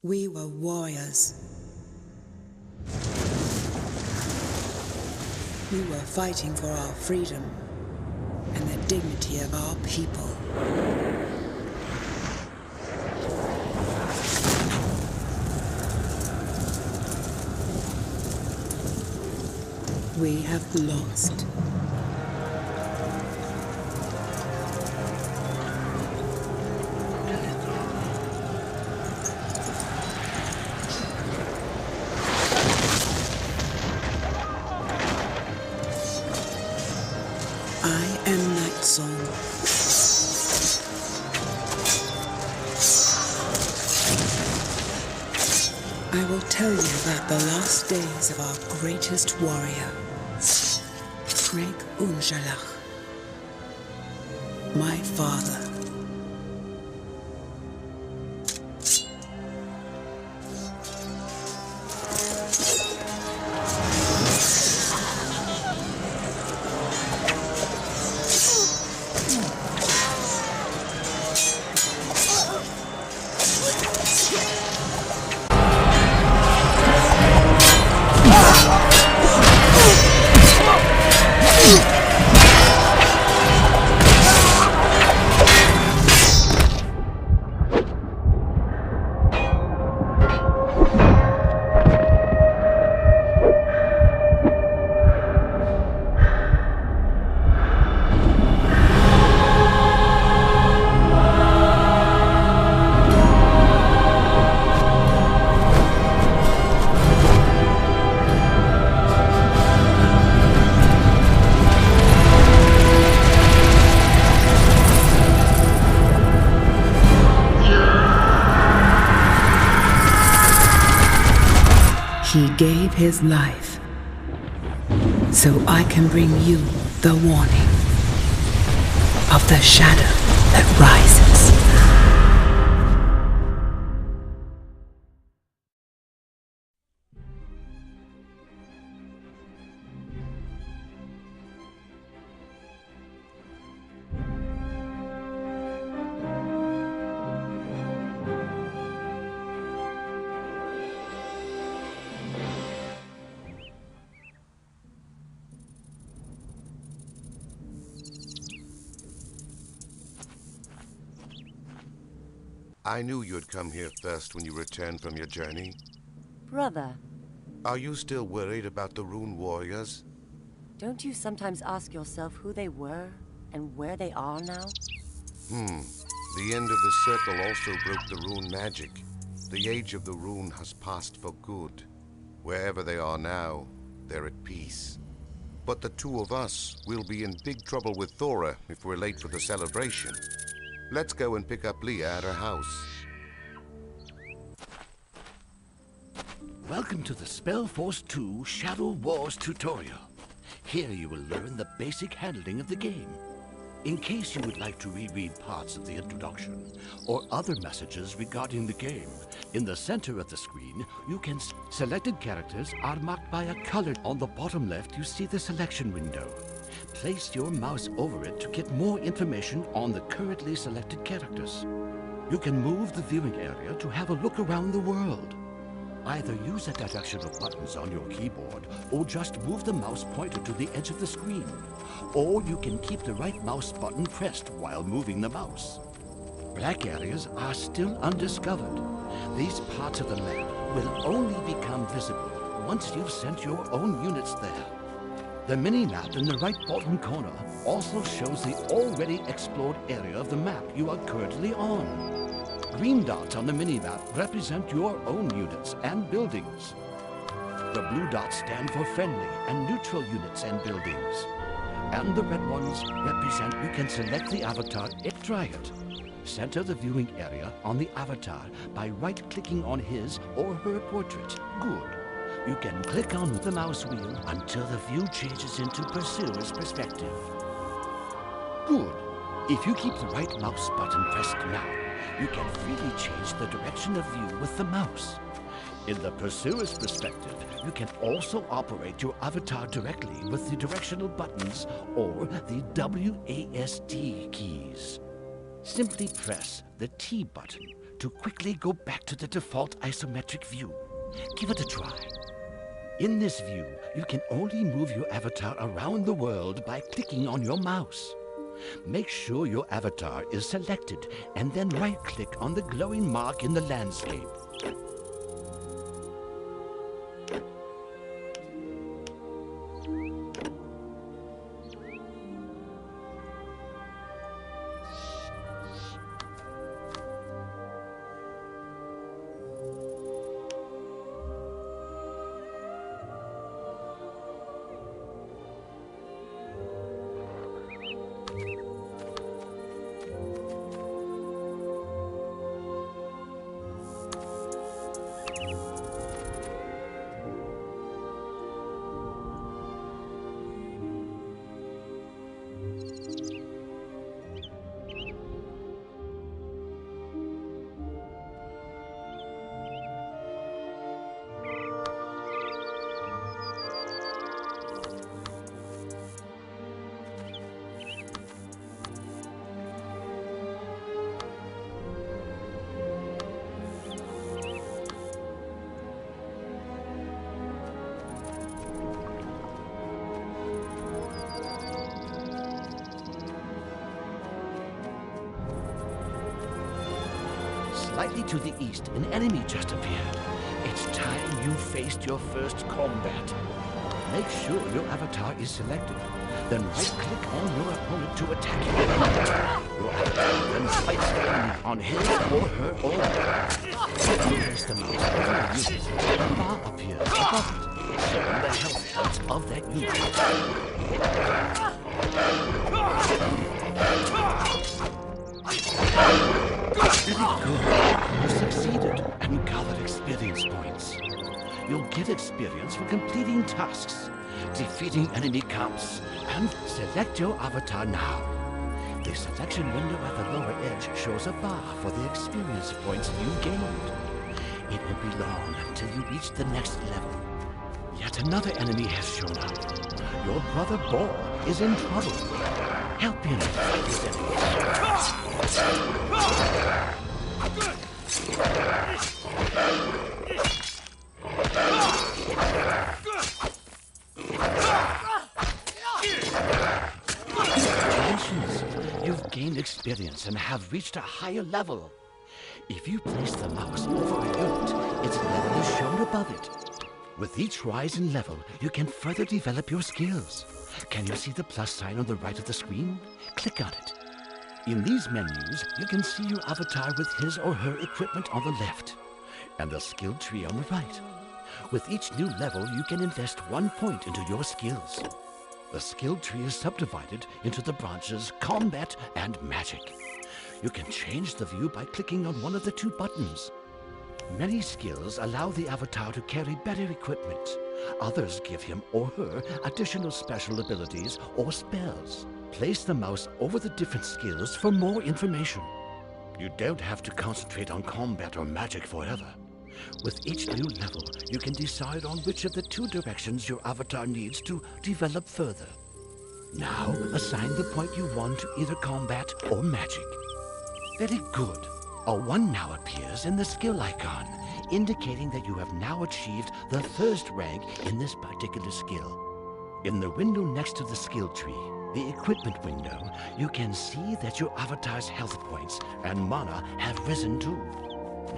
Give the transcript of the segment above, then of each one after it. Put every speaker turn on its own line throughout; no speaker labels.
We were warriors. We were fighting for our freedom and the dignity of our people. We have lost. I am Night Song. I will tell you about the last days of our greatest warrior, Greg Unjalach, my father. He gave his life so I can bring you the warning of the shadow that rises.
I knew you'd come here first when you returned from your journey.
Brother,
Are you still worried about the Rune Warriors?
don't you sometimes ask yourself who they were and where they are now?
The end of the circle also broke the Rune magic. The age of the Rune has passed for good. Wherever they are now, they're at peace. But the two of us will be in big trouble with Thora if we're late for the celebration. Let's go and pick up Leah at her house.
Welcome to the SpellForce 2 Shadow Wars tutorial. Here you will learn the basic handling of the game. In case you would like to reread parts of the introduction or other messages regarding the game, in the center of the screen, you can selected characters are marked by a color. On the bottom left, you see the selection window. Place your mouse over it to get more information on the currently selected characters. You can move the viewing area to have a look around the world. Either use the directional buttons on your keyboard or just move the mouse pointer to the edge of the screen. Or you can keep the right mouse button pressed while moving the mouse. Black areas are still undiscovered. These parts of the map will only become visible once you've sent your own units there. The mini-map in the right bottom corner also shows the already explored area of the map you are currently on. Green dots on the mini-map represent your own units and buildings. The blue dots stand for friendly and neutral units and buildings. And the red ones represent you can select the avatar and try it. Center the viewing area on the avatar by right-clicking on his or her portrait. Good. You can click on the mouse wheel until the view changes into Pursuer's perspective. Good. If you keep the right mouse button pressed now, you can freely change the direction of view with the mouse. In the Pursuer's perspective, you can also operate your avatar directly with the directional buttons or the WASD keys. Simply press the T button to quickly go back to the default isometric view. Give it a try. In this view, you can only move your avatar around the world by clicking on your mouse. Make sure your avatar is selected and then right-click on the glowing mark in the landscape. Slightly to the east, an enemy just appeared. It's time you faced your first combat. Make sure your avatar is selected. Then right-click on your opponent to attack you. Your avatar then fights the enemy on his or her order. If you place the mouse over a unit, a bar appears above it, showing the health points of that Very good. You succeeded and gathered experience points. You'll get experience for completing tasks, defeating enemy camps, and select your avatar now. The selection window at the lower edge shows a bar for the experience points you gained. It won't be long until you reach the next level. Yet another enemy has shown up. Your brother Boar is in trouble. Help him fight his enemies. Congratulations! You've gained experience and have reached a higher level. If you place the mouse over a unit, its level is shown above it. With each rise in level, you can further develop your skills. Can you see the plus sign on the right of the screen? Click on it. In these menus, you can see your avatar with his or her equipment on the left, and the skill tree on the right. With each new level, you can invest 1 point into your skills. The skill tree is subdivided into the branches Combat and Magic. You can change the view by clicking on one of the 2 buttons. Many skills allow the avatar to carry better equipment. Others give him or her additional special abilities or spells. Place the mouse over the different skills for more information. You don't have to concentrate on combat or magic forever. With each new level, you can decide on which of the 2 directions your avatar needs to develop further. Now, assign the point you want to either combat or magic. Very good. A 1 now appears in the skill icon, indicating that you have now achieved the first rank in this particular skill. In the window next to the skill tree, the equipment window, you can see that your avatar's health points and mana have risen too.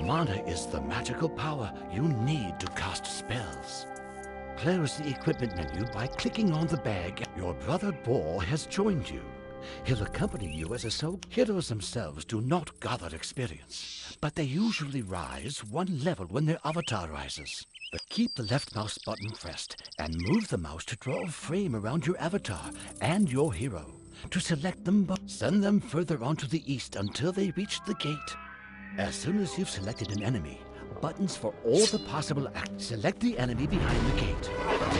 Mana is the magical power you need to cast spells. Close the equipment menu by clicking on the bag. Your brother Boar has joined you. He'll accompany you as a soul. Heroes themselves do not gather experience, but they usually rise 1 level when their avatar rises. But keep the left mouse button pressed and move the mouse to draw a frame around your avatar and your hero. To select them, send them further on to the east until they reach the gate. As soon as you've selected an enemy, buttons for all the possible acts. Select the enemy behind the gate.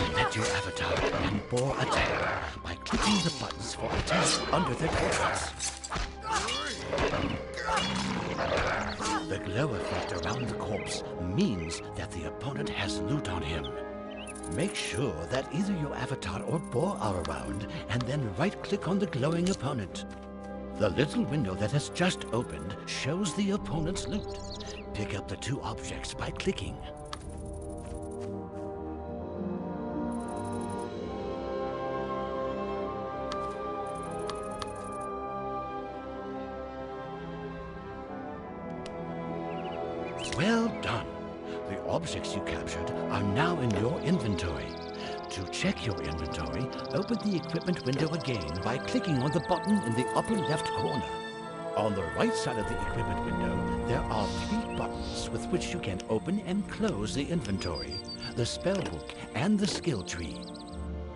Select your avatar and Boar attack by clicking the buttons for attack under their portraits. The glow effect around the corpse means that the opponent has loot on him. Make sure that either your avatar or Boar are around, and then right-click on the glowing opponent. The little window that has just opened shows the opponent's loot. Pick up the 2 objects by clicking. Well done. The objects you captured are now in your inventory. To check your inventory, open the equipment window again by clicking on the button in the upper left corner. On the right side of the equipment window, there are 3 buttons with which you can open and close the inventory, the spellbook, and the skill tree.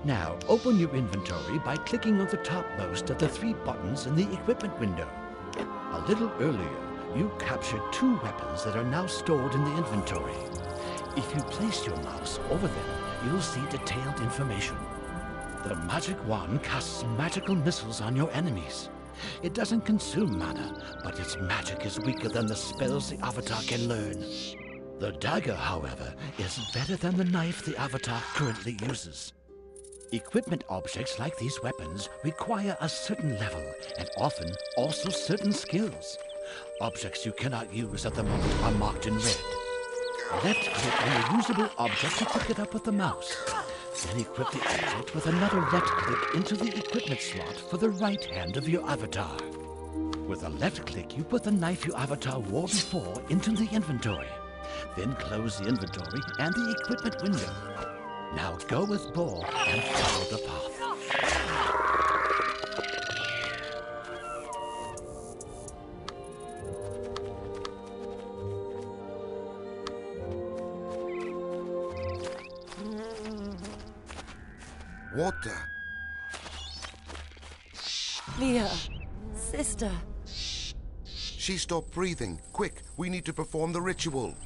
Now, open your inventory by clicking on the topmost of the 3 buttons in the equipment window. A little earlier, you captured 2 weapons that are now stored in the inventory. If you place your mouse over them, you'll see detailed information. The magic wand casts magical missiles on your enemies. It doesn't consume mana, but its magic is weaker than the spells the Avatar can learn. The dagger, however, is better than the knife the Avatar currently uses. Equipment objects like these weapons require a certain level, and often also certain skills. Objects you cannot use at the moment are marked in red. Left-click on the usable object to pick it up with the mouse. Then equip the object with another left-click into the equipment slot for the right hand of your avatar. With a left-click, you put the knife your avatar wore before into the inventory. Then close the inventory and the equipment window. Now go with Bo and follow the path.
What the?
Leah, sister.
She stopped breathing. Quick, we need to perform the ritual.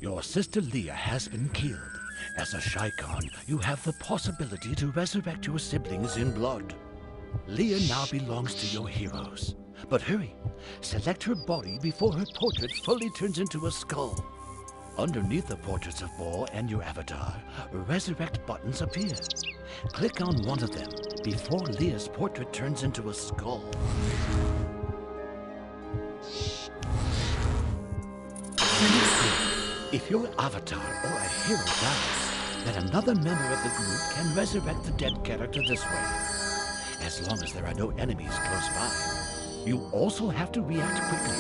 Your sister Leah has been killed. As a Shaikan, you have the possibility to resurrect your siblings in blood. Leah now belongs to your heroes. But hurry, select her body before her portrait fully turns into a skull. Underneath the portraits of Bo and your avatar, resurrect buttons appear. Click on one of them before Leah's portrait turns into a skull. If your avatar or a hero dies, then another member of the group can resurrect the dead character this way, as long as there are no enemies close by. You also have to react quickly.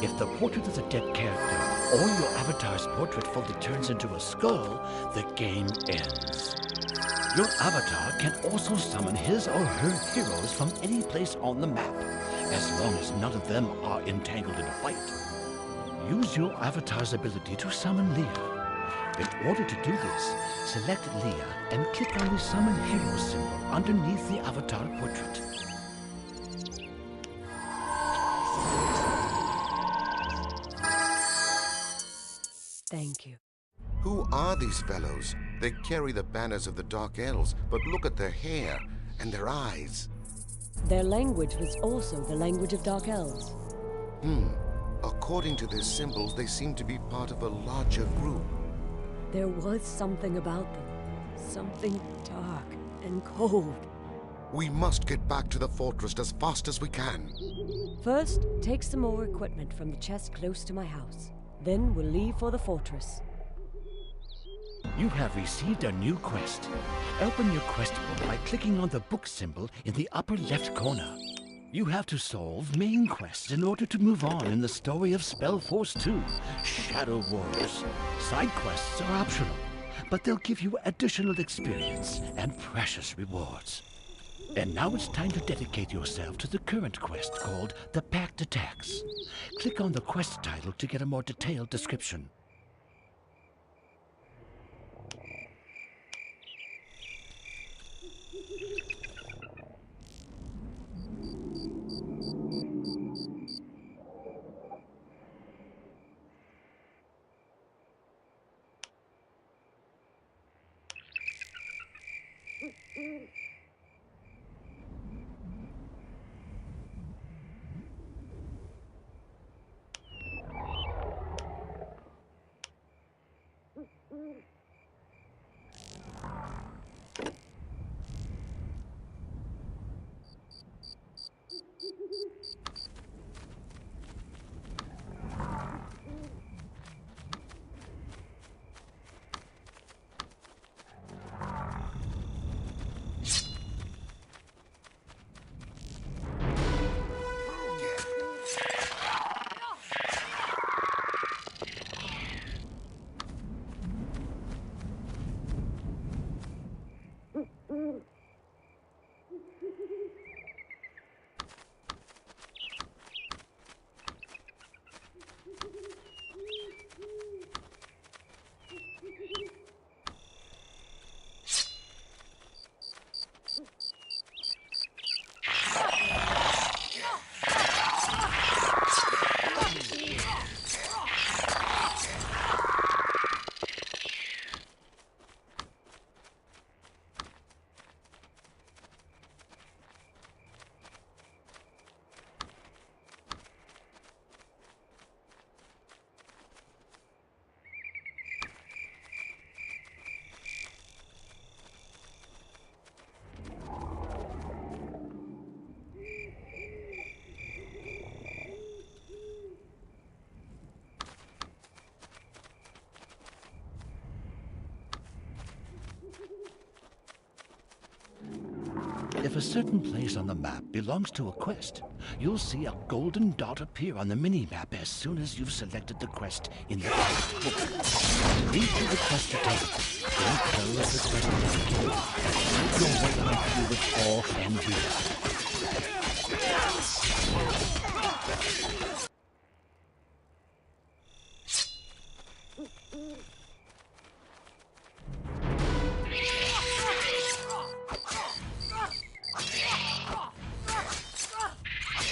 If the portrait of the dead character or your avatar's portrait fully turns into a skull, the game ends. Your avatar can also summon his or her heroes from any place on the map, as long as none of them are entangled in a fight. Use your avatar's ability to summon Leah. In order to do this, select Leah and click on the Summon Hero symbol underneath the avatar portrait.
Thank you.
Who are these fellows? They carry the banners of the Dark Elves, but look at their hair and their eyes.
Their language was also the language of Dark Elves.
According to their symbols, they seem to be part of a larger group.
There was something about them. Something dark and cold.
We must get back to the fortress as fast as we can.
First, take some more equipment from the chest close to my house. Then we'll leave for the fortress.
You have received a new quest. Open your quest book by clicking on the book symbol in the upper left corner. You have to solve main quests in order to move on in the story of SpellForce 2, Shadow Wars. Side quests are optional, but they'll give you additional experience and precious rewards. And now it's time to dedicate yourself to the current quest called The Pact Attacks. Click on the quest title to get a more detailed description. If a certain place on the map belongs to a quest, you'll see a golden dot appear on the mini-map as soon as you've selected the quest in the quest book. Lead to the quest to take it. Then close the quest to make your way on through with awe and fear.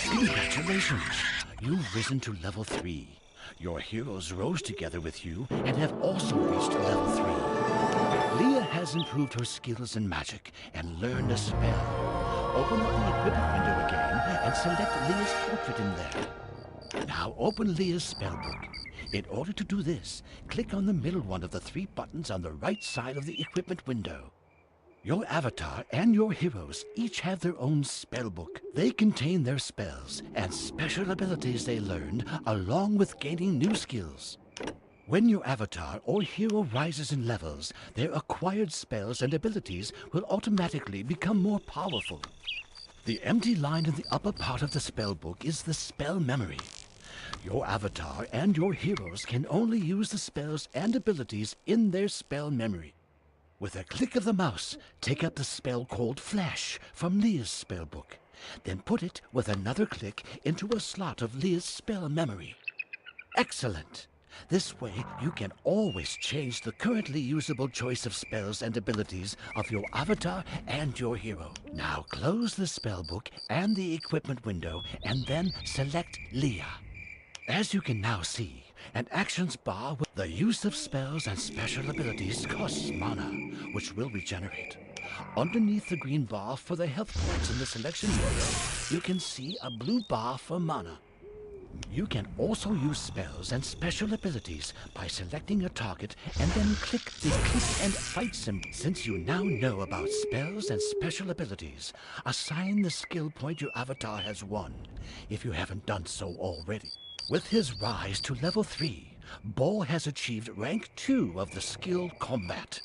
Congratulations! You've risen to level 3. Your heroes rose together with you and have also reached level 3. Leah has improved her skills in magic and learned a spell. Open up the equipment window again and select Leah's portrait in there. Now open Leah's spellbook. In order to do this, click on the middle one of the 3 buttons on the right side of the equipment window. Your avatar and your heroes each have their own spellbook. They contain their spells and special abilities they learned, along with gaining new skills. When your avatar or hero rises in levels, their acquired spells and abilities will automatically become more powerful. The empty line in the upper part of the spellbook is the spell memory. Your avatar and your heroes can only use the spells and abilities in their spell memory. With a click of the mouse, take up the spell called Flash from Leah's spellbook. Then put it, with another click, into a slot of Leah's spell memory. Excellent! This way, you can always change the currently usable choice of spells and abilities of your avatar and your hero. Now close the spellbook and the equipment window, and then select Leah. As you can now see, an actions bar with the use of spells and special abilities costs mana, which will regenerate. Underneath the green bar for the health points in the selection window, you can see a blue bar for mana. You can also use spells and special abilities by selecting a target and then click the click and fight symbol. Since you now know about spells and special abilities, assign the skill point your avatar has won, if you haven't done so already. With his rise to level 3, Bo has achieved rank 2 of the skill combat.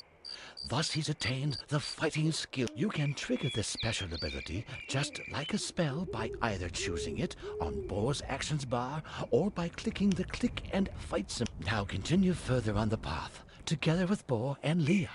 Thus he's attained the fighting skill. You can trigger this special ability just like a spell by either choosing it on Bo's actions bar or by clicking the click and fight symbol. Now continue further on the path, together with Bo and Leah.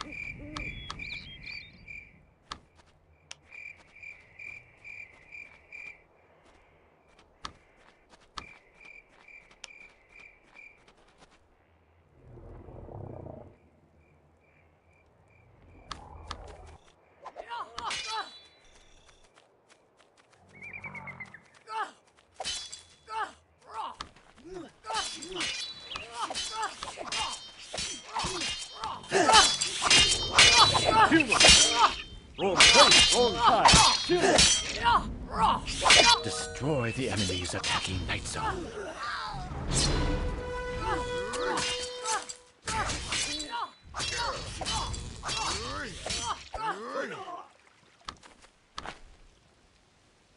Destroy the enemies attacking Night Zone.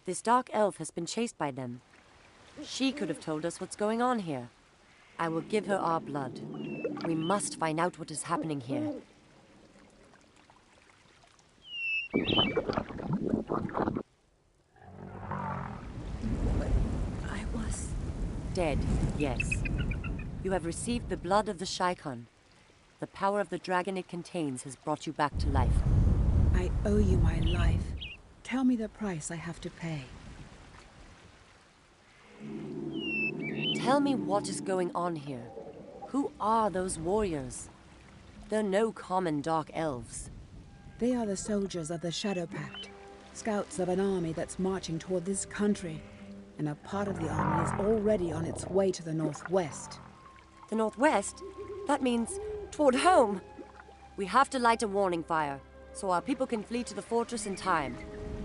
This dark elf has been chased by them. She could have told us what's going on here. I will give her our blood. We must find out what is happening here.
I was...
Dead, yes. You have received the blood of the Shaikon. The power of the dragon it contains has brought you back to life.
I owe you my life. Tell me the price I have to pay.
Tell me what is going on here. Who are those warriors? They're no common dark elves.
They are the soldiers of the Shadow Pact, scouts of an army that's marching toward this country, and a part of the army is already on its way to the northwest.
The northwest? That means toward home. We have to light a warning fire, so our people can flee to the fortress in time.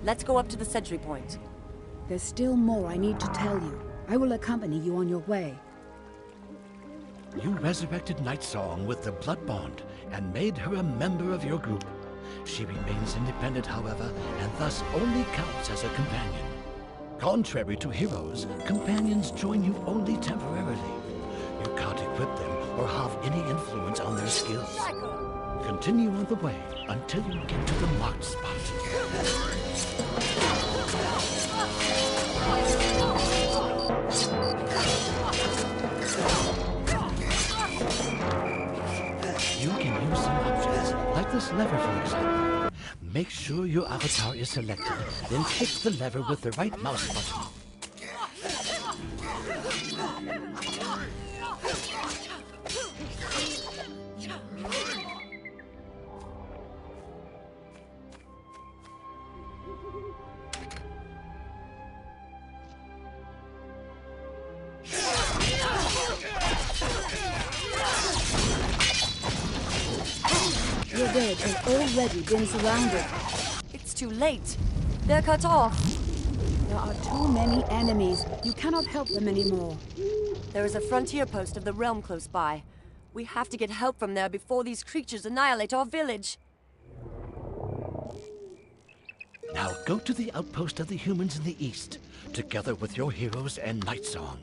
Let's go up to the sentry point.
There's still more I need to tell you. I will accompany you on your way.
You resurrected Nightsong with the blood bond and made her a member of your group. She remains independent, however, and thus only counts as a companion. Contrary to heroes, companions join you only temporarily. You can't equip them or have any influence on their skills. Continue on the way until you get to the marked spot. You can use some options, like this lever, for example. Make sure your avatar is selected, then click the lever with the right mouse button.
Your village has already been surrounded.
It's too late. They're cut off.
There are too many enemies. You cannot help them anymore.
There is a frontier post of the realm close by. We have to get help from there before these creatures annihilate our village.
Now go to the outpost of the humans in the east, together with your heroes and Nightsong.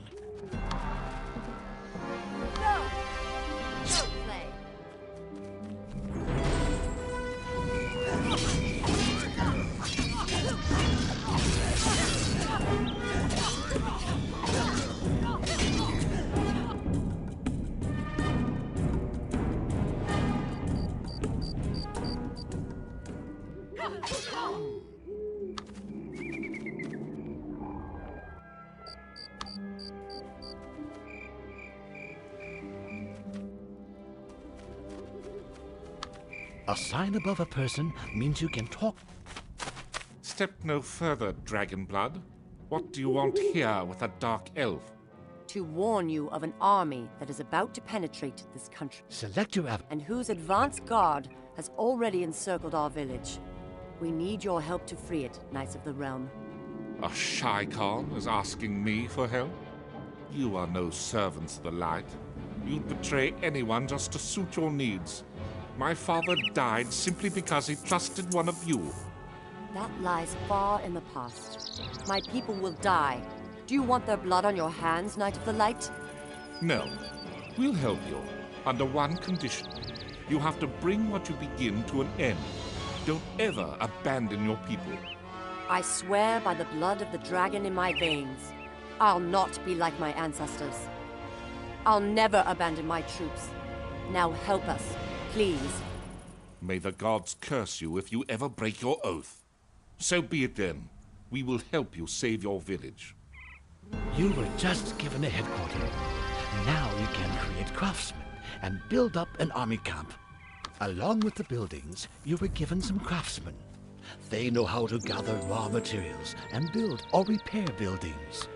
A sign above a person means you can talk.
Step no further, Dragonblood. What do you want here with a dark elf?
To warn you of an army that is about to penetrate this country,
Select your avatar.
and whose advanced guard has already encircled our village. We need your help to free it, Knights of the Realm.
A Shaikon is asking me for help? You are no servants of the light. You'd betray anyone just to suit your needs. My father died simply because he trusted one of you.
That lies far in the past. My people will die. Do you want their blood on your hands, Knight of the Light?
No. We'll help you, under one condition. You have to bring what you begin to an end. Don't ever abandon your people.
I swear by the blood of the dragon in my veins, I'll not be like my ancestors. I'll never abandon my troops. Now help us, please.
May the gods curse you if you ever break your oath. So be it then. We will help you save your village.
You were just given a headquarters. Now you can create craftsmen and build up an army camp. Along with the buildings, you were given some craftsmen. They know how to gather raw materials and build or repair buildings.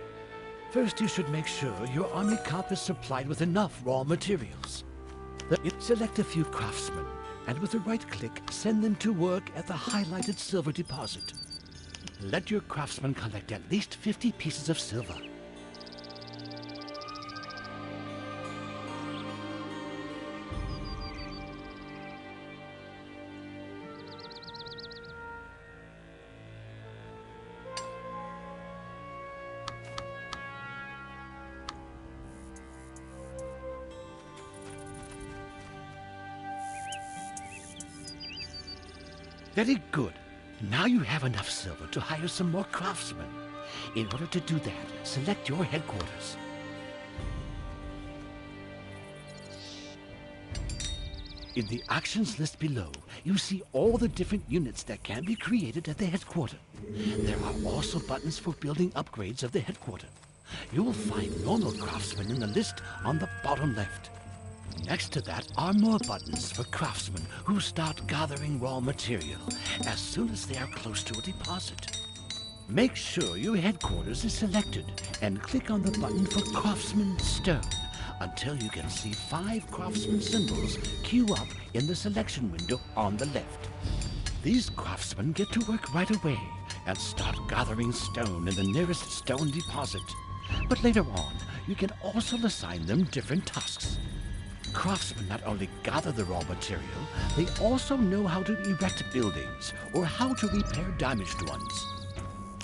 First, you should make sure your army camp is supplied with enough raw materials. Select a few craftsmen, and with a right click, send them to work at the highlighted silver deposit. Let your craftsmen collect at least 50 pieces of silver. Very good. Now you have enough silver to hire some more craftsmen. In order to do that, select your headquarters. In the actions list below, you see all the different units that can be created at the headquarters. There are also buttons for building upgrades of the headquarters. You will find normal craftsmen in the list on the bottom left. Next to that are more buttons for craftsmen who start gathering raw material as soon as they are close to a deposit. Make sure your headquarters is selected and click on the button for Craftsman Stone until you can see 5 craftsman symbols queue up in the selection window on the left. These craftsmen get to work right away and start gathering stone in the nearest stone deposit. But later on, you can also assign them different tasks. Craftsmen not only gather the raw material, they also know how to erect buildings or how to repair damaged ones.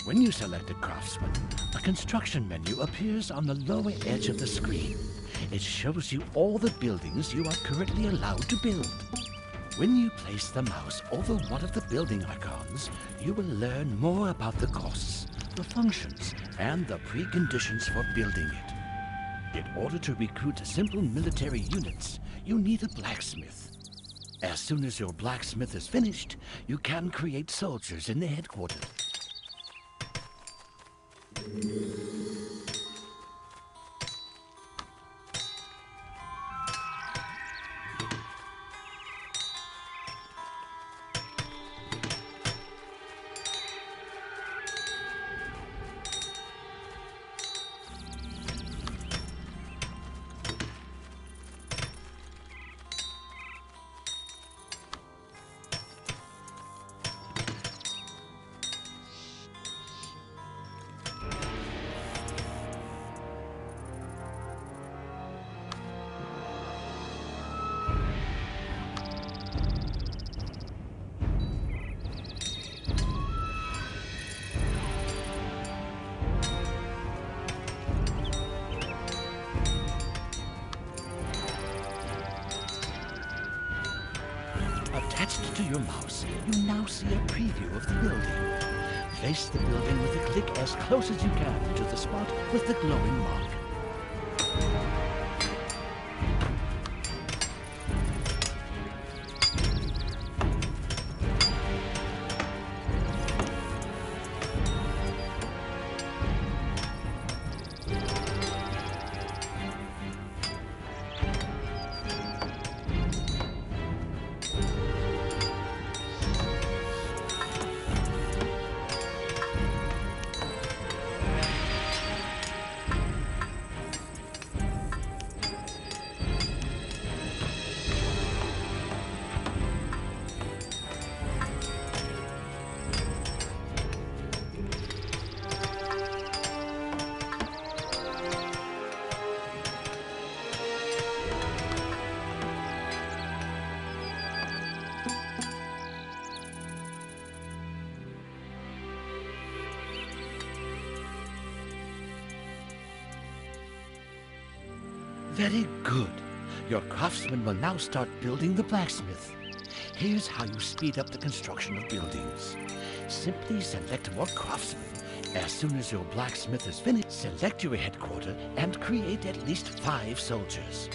When you select a craftsman, a construction menu appears on the lower edge of the screen. It shows you all the buildings you are currently allowed to build. When you place the mouse over one of the building icons, you will learn more about the costs, the functions, and the preconditions for building it. In order to recruit simple military units, you need a blacksmith. As soon as your blacksmith is finished, you can create soldiers in the headquarters. Attached to your mouse, you now see a preview of the building. Place the building with a click as close as you can to the spot with the glowing mark. Very good. Your craftsmen will now start building the blacksmith. Here's how you speed up the construction of buildings. Simply select more craftsmen. As soon as your blacksmith is finished, select your headquarters and create at least 5 soldiers.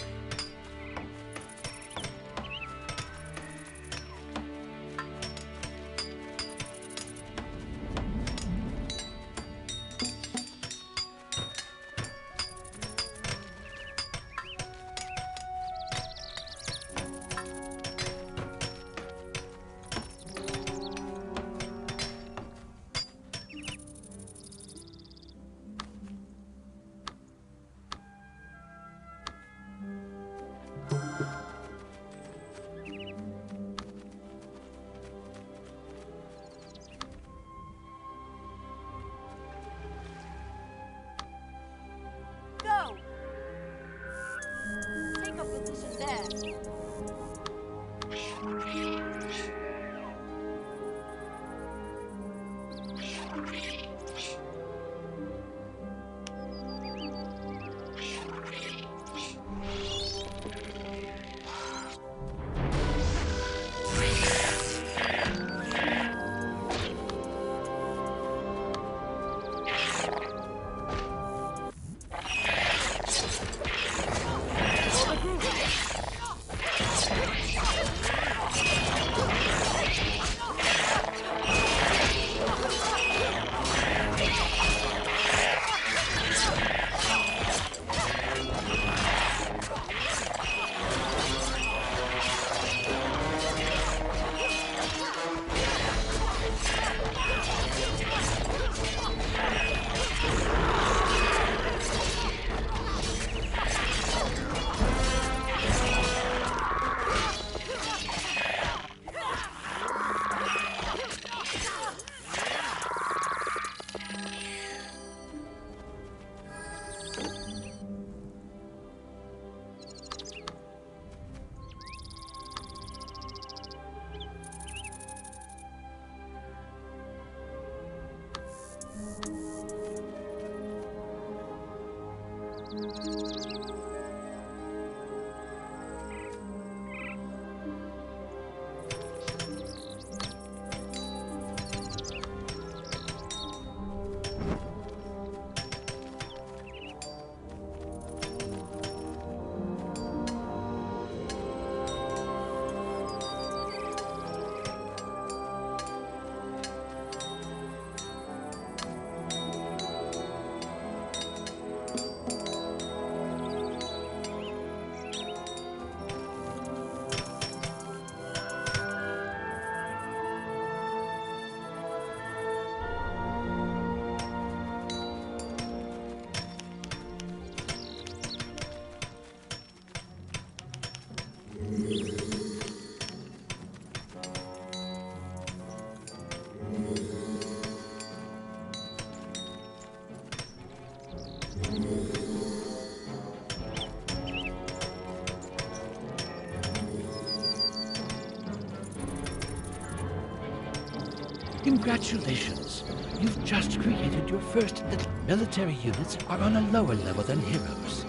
Congratulations! You've just created your first little military units are on a lower level than heroes.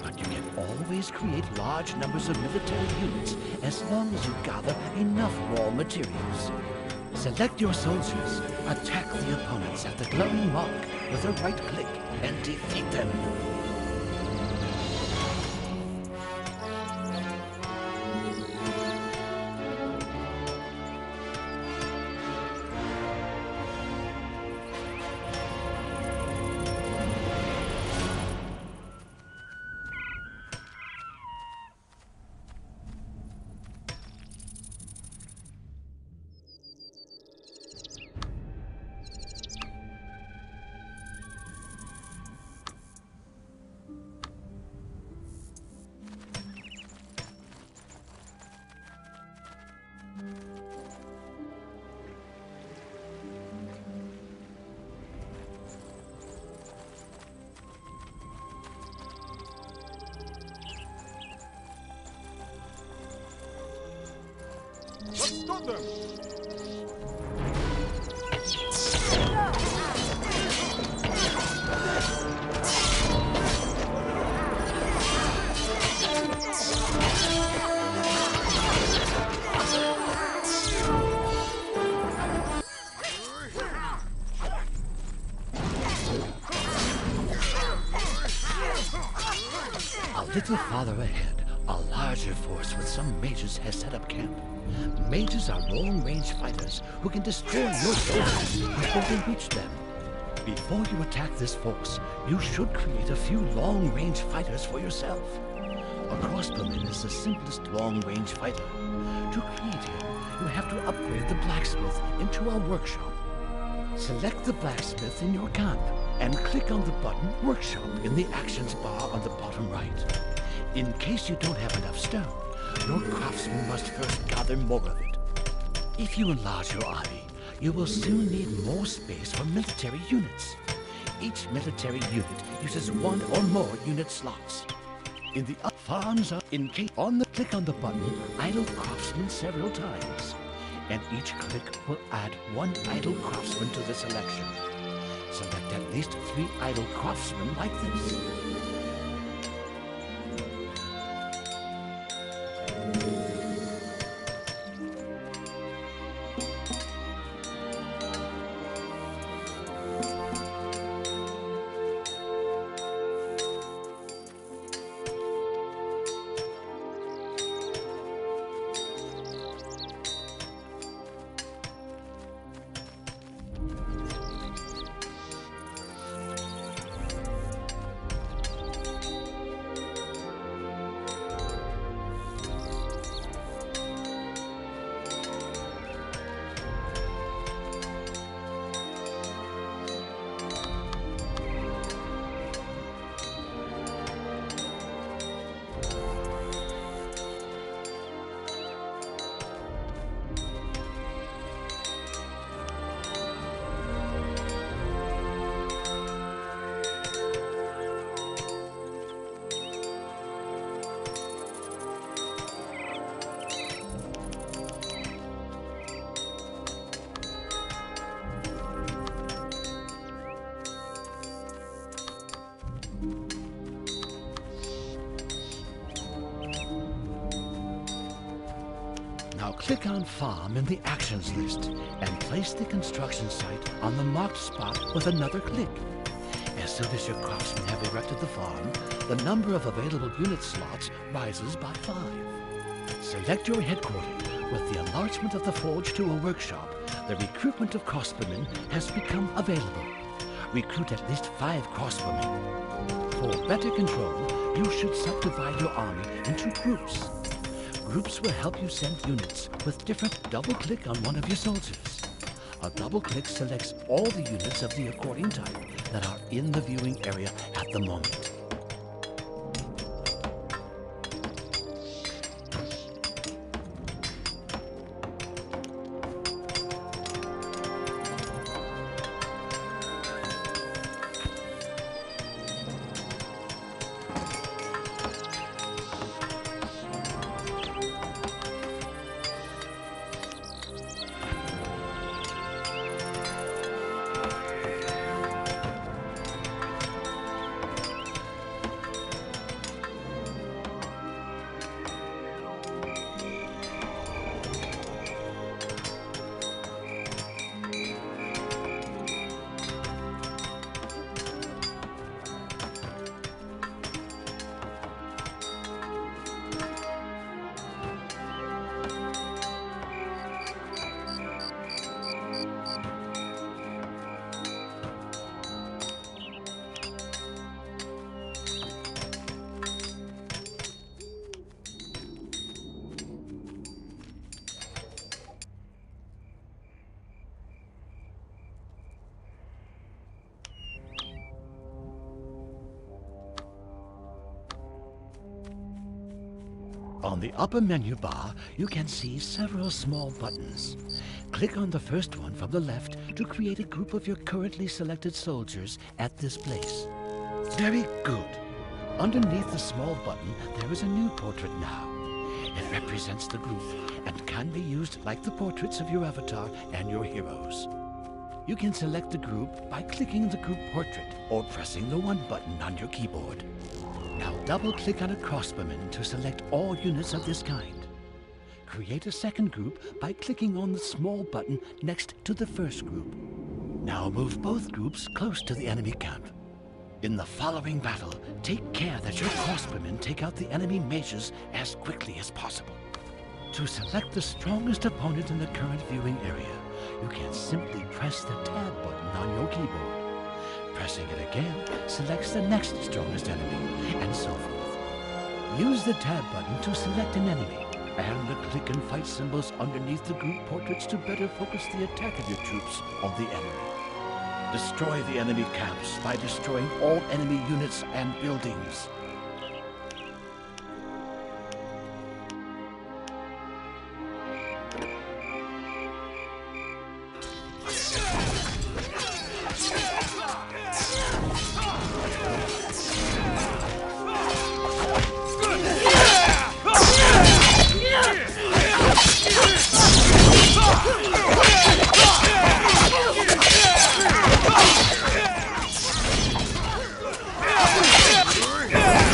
But you can always create large numbers of military units as long as you gather enough raw materials. Select your soldiers, attack the opponents at the glowing mark with a right click, and defeat them.
Let's stop them!
A little farther ahead, a larger force with some mages has set up camp. Mages are long-range fighters who can destroy your soldiers before they reach them. Before you attack this force, you should create a few long-range fighters for yourself. A crossbowman is the simplest long-range fighter. To create him, you have to upgrade the blacksmith into a workshop. Select the blacksmith in your camp and click on the button Workshop in the Actions bar on the bottom right. In case you don't have enough stone, your craftsman must first gather more of it. If you enlarge your army, you will soon need more space for military units. Each military unit uses one or more unit slots. In the farms are click on the button Idle Craftsman several times, and each click will add one idle craftsman to the selection. Select at least 3 idle craftsmen like this. Click on Farm in the Actions list and place the construction site on the marked spot with another click. As soon as your craftsmen have erected the farm, the number of available unit slots rises by 5. Select your headquarters. With the enlargement of the forge to a workshop, the recruitment of crossbowmen has become available. Recruit at least 5 crossbowmen. For better control, you should subdivide your army into groups. Groups will help you send units with different double-click on one of your soldiers. A double-click selects all the units of the according type that are in the viewing area at the moment. On the upper menu bar, you can see several small buttons. Click on the first one from the left to create a group of your currently selected soldiers at this place. Very good. Underneath the small button, there is a new portrait now. It represents the group and can be used like the portraits of your avatar and your heroes. You can select the group by clicking the group portrait or pressing the 1 button on your keyboard. Now double-click on a crossbowman to select all units of this kind. Create a second group by clicking on the small button next to the first group. Now move both groups close to the enemy camp. In the following battle, take care that your crossbowmen take out the enemy mages as quickly as possible. To select the strongest opponent in the current viewing area, you can simply press the Tab button on your keyboard. Pressing it again selects the next strongest enemy, and so forth. Use the Tab button to select an enemy, and the click and fight symbols underneath the group portraits to better focus the attack of your troops on the enemy. Destroy the enemy camps by destroying all enemy units and buildings.
Yeah!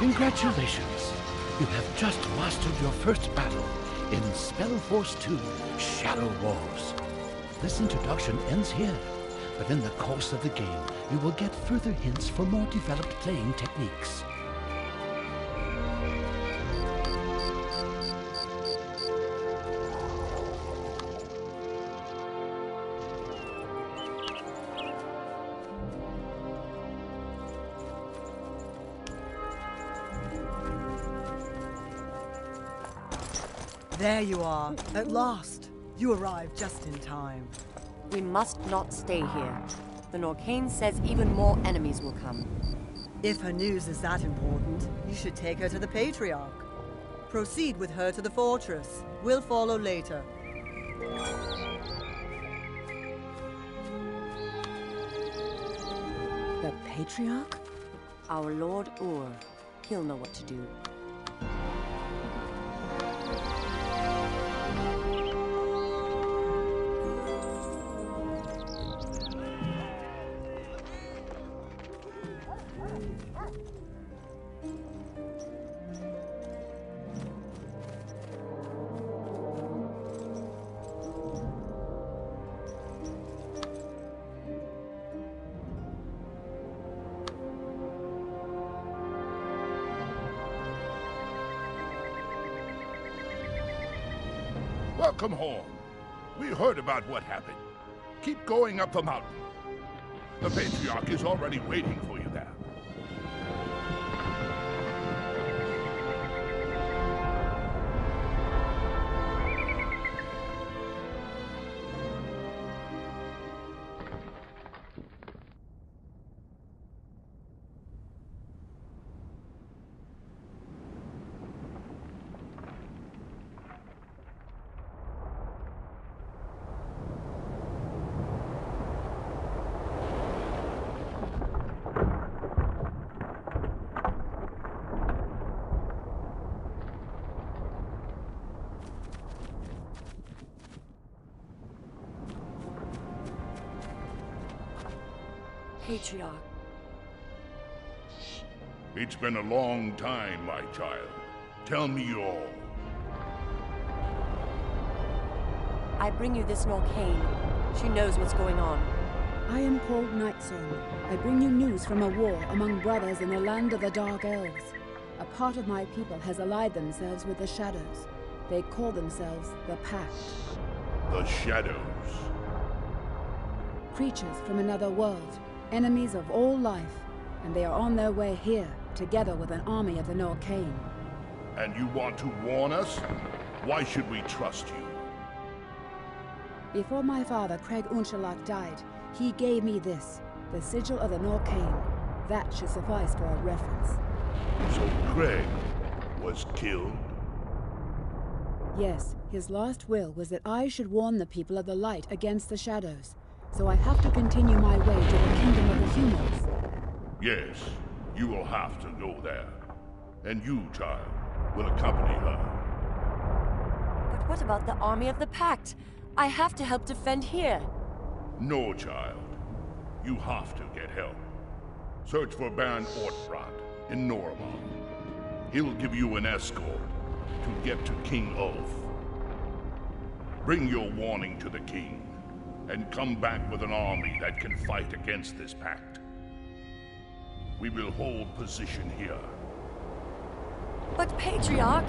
Congratulations! You have just mastered your first battle in SpellForce 2 Shadow Wars. This introduction ends here, but in the course of the game, you will get further hints for more developed playing techniques.
There you are, at last. You arrived just in time.
We must not stay here. The Norcane says even more enemies will come.
If her news is that important, you should take her to the Patriarch. Proceed with her to the fortress. We'll follow later.
The Patriarch?
Our Lord Ur. He'll know what to do.
Welcome home. We heard about what happened. Keep going up the mountain. The Patriarch is already waiting for you there.
Patriarch.
It's been a long time, my child. Tell me all.
I bring you this Norcane. She knows what's going on.
I am called Nightsong. I bring you news from a war among brothers in the land of the Dark Elves. A part of my people has allied themselves with the Shadows. They call themselves the Pact.
The Shadows.
Creatures from another world, enemies of all life, and they are on their way here, together with an army of the Norcane.
And you want to warn us? Why should we trust you?
Before my father, Craig Unshalak, died, he gave me this, the sigil of the Norcane. That should suffice for a reference.
So Craig was killed?
Yes, his last will was that I should warn the people of the light against the Shadows. So I have to continue my way to the kingdom of the humans.
Yes, you will have to go there. And you, child, will accompany her.
But what about the army of the Pact? I have to help defend here.
No, child. You have to get help. Search for Baron Ortbrand in Normal. He'll give you an escort to get to King Ulf. Bring your warning to the king, and come back with an army that can fight against this pact. We will hold position here.
But Patriarch...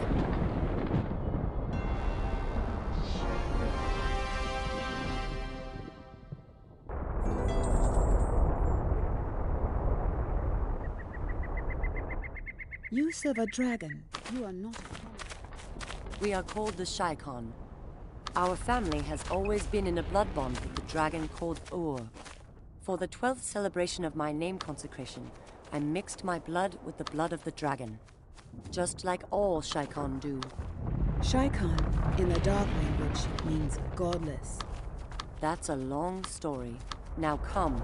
You serve a dragon. You are not a common.
We are called the Shaikon. Our family has always been in a blood bond with the dragon called Ur. For the 12th celebration of my name consecration, I mixed my blood with the blood of the dragon. Just like all Shaikon do.
Shaikon, in the dark language, means godless.
That's a long story. Now come.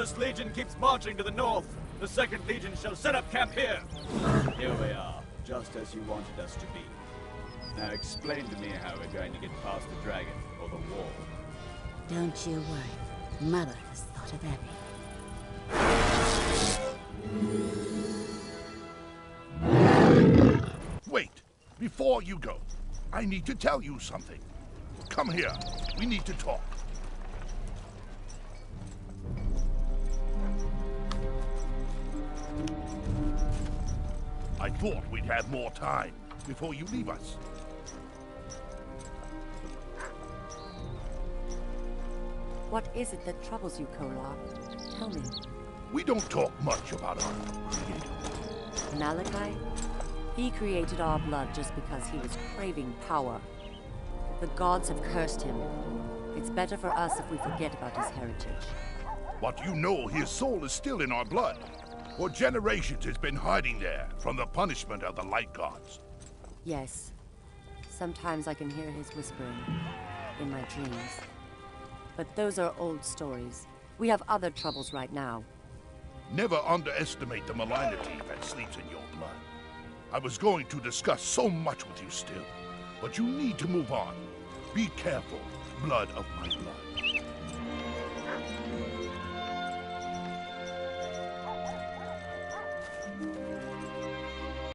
First Legion keeps marching to the north. The Second Legion shall set up camp here.
Here we are, just as you wanted us to be. Now explain to me how we're going to get past the dragon or the wall.
Don't you worry. Mother has thought of everything.
Wait! Before you go, I need to tell you something. Come here. We need to talk. I thought we'd have more time before you leave us.
What is it that troubles you, Kolar? Tell me.
We don't talk much about our creator.
Malachi? He created our blood just because he was craving power. The gods have cursed him. It's better for us if we forget about his heritage.
But you know his soul is still in our blood. For generations it's been hiding there from the punishment of the light gods.
Yes. Sometimes I can hear his whispering in my dreams. But those are old stories. We have other troubles right now.
Never underestimate the malignity that sleeps in your blood. I was going to discuss so much with you still, but you need to move on. Be careful, blood of my blood.